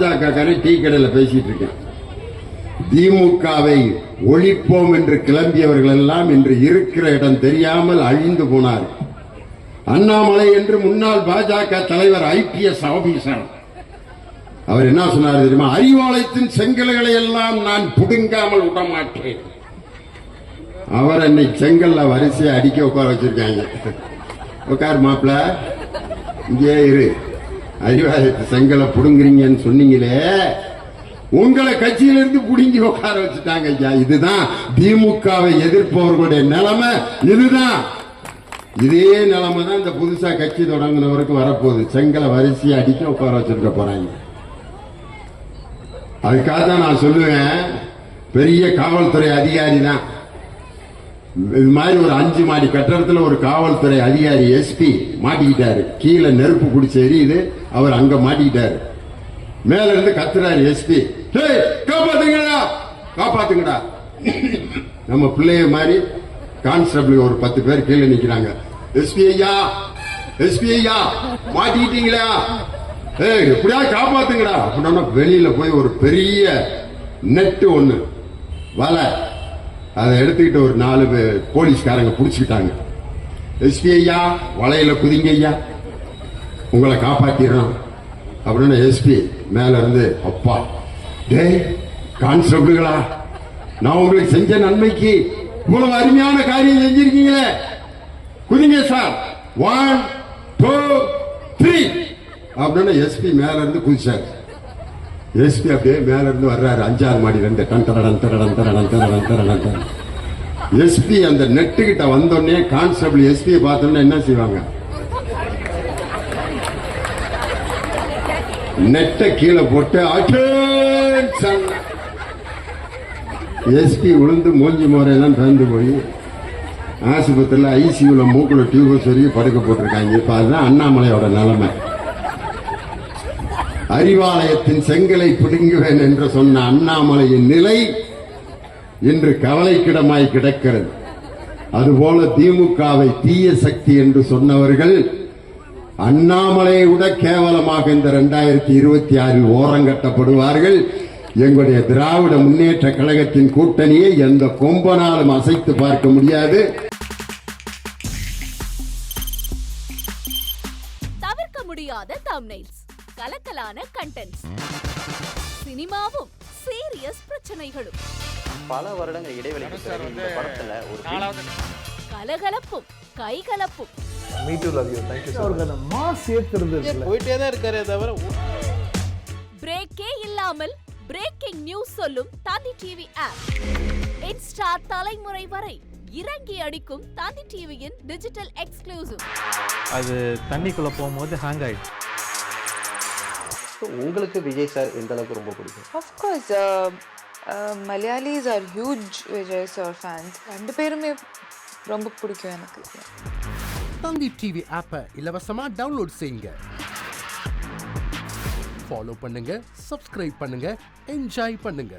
பாஜக டீ கடையில் பேசிட்டு இருக்கேன். திமுகவை ஒழிப்போம் என்று கிளம்பியவர்கள் எல்லாம் இன்று இருக்கிற இடம் தெரியாமல் அழிந்து போனார். அண்ணாமலை என்று முன்னாள் பாஜக தலைவர் IPS ஆபீசர் அவர் என்ன சொன்னார் தெரியுமா? அறிவாலயத்தின் செங்கல்களை எல்லாம் நான் புடுங்காமல் விடமாட்டேன். அவர் அன்னைக்கு செங்கல்ல வரிசையை அடிக்க உட்கார வச்சிருக்காங்க. உட்கார் மாப்பிள்ள, இங்கே இரு, அறிவாலயத்து செங்கலை புடுங்குறீங்கன்னு சொன்னீங்களே, உங்களை கட்சியிலிருந்து புடுங்கி உட்கார வச்சுட்டாங்க ஐயா. இதுதான் திமுகவை எதிர்ப்பவர்களுடைய நிலைமை. இதுதான் இதே நிலைமை தான் இந்த புதுசா கட்சி தொடங்கினவருக்கு வரப்போகுது. செங்கலை வரிசையை அடிக்க உட்கார வச்சிருக்க போறாங்க. அதுக்காக தான் நான் சொல்லுவேன், பெரிய காவல்துறை அதிகாரி தான் இது மாதிரி ஒரு 5 மாடி கட்டடத்தில் ஒரு காவல்துறை அதிகாரி SP மாட்டிக்கிட்டாரு. கீழே நெருப்பு பிடிச்ச எரியுது, அவர் அங்க மாட்டிக்கிட்டாரு. மேல இருந்து கத்துறாரு SP, காப்பாத்துங்கடா காப்பாத்துங்கடா. நம்ம பிள்ளைய மாதிரி கான்ஸ்டபிள் ஒரு 10 பேர் கீழே நிக்கிறாங்க. SP ஐயா மாட்டிக்கிட்டீங்களா, எப்படியா காப்பாத்துங்கடா அப்படின்னா வெளியில போய் ஒரு பெரிய நெட்டு ஒண்ணு வலை, அதை எடுத்துக்கிட்டு ஒரு 4 போலீஸ்காரங்க புடிச்சுக்கிட்டாங்க. SP ஐயா வலையில குதிங்க ஐயா, உங்களை காப்பாத்திடுறோம் அப்படின்னு SP மேல இருந்து, அப்பா டேய் கான்ஸ்டபிள்களா, நான் உங்களுக்கு செஞ்ச நன்மைக்கு இவ்வளவு அருமையான காரியம் செஞ்சிருக்கீங்களே, குதிங்க சார், 1 2 3 அப்படின்னு SP மேல இருந்து குதிச்சாரு. SP அப்படியே மேல இருந்து வர்றாரு 5ஆவது மாடியில இருந்து. SP அந்த நெட்டு கிட்ட வந்தோடனே கான்ஸ்டபிள் SP பார்த்தோன்னே என்ன செய்வாங்க? நெட்டை கீழே போட்டு SP விழுந்து மூஞ்சி முறையெல்லாம் திறந்து போய் ஆஸ்பத்திரியில் ICUல மூக்குல டியூப் சொல்லி படுக்க போட்டிருக்காங்க. இப்ப அதுதான் அண்ணாமலையோட நிலைமை. அறிவாலயத்தின் செங்கலை பிடுங்குவேன் என்று சொன்ன அண்ணாமலையின் நிலை இன்று கவலைக்கிடமாய் கிடக்கிறது. அதுபோல திமுகவை தீய சக்தி என்று சொன்னவர்கள் அண்ணாமலையை விட கேவலமாக இந்த 2026 ஓரங்கட்டப்படுவார்கள். எங்களுடைய திராவிட முன்னேற்ற கழகத்தின் கூட்டணியை எந்த கொம்பனாலும் அசைத்து பார்க்க முடியாது. தவிர்க்க முடியாத தம்ப்நெயில்ஸ், கலக்கலான கண்டென்ட்ஸ், சினிமாவும் சீரியஸ் பிரச்சனைகளும், பல வருடங்கள் இடைவெளிக்கு பிறகு இந்த படத்துல ஒரு கலகலப்பும் கைகலப்பும். Me too, love you. Thank you so much. அவருக்கு மாஸ் ஏத்துறது இல்ல, போயிட்டே தான் இருக்காரே தவிர பிரேக்கே இல்லாமல் பிரேக்கிங் நியூஸ் சொல்லும் தந்தி டிவி ஆப். இன்ஸ்டா தலைமுறை வரை இறங்கி அடிக்கும் தந்தி டிவியின் டிஜிட்டல் எக்ஸ்க்ளூசிவ். அது தண்ணிக்குள்ள போகும்போது ஹேங் ஆயிடுச்சு. உங்களுக்கு விஜய் சார் எந்த அளவுக்கு ரொம்ப பிடிக்கும்? Of course, Malayalis are huge Vijay sir fans. ரெண்டு பேருமே ரொம்ப பிடிக்கும் எனக்கு. தந்தி டிவி ஆப்பை இலவசமா டவுன்லோட் செய்யுங்க. ஃபாலோ பண்ணுங்க, சப்ஸ்கிரைப் பண்ணுங்க, என்ஜாய் பண்ணுங்க.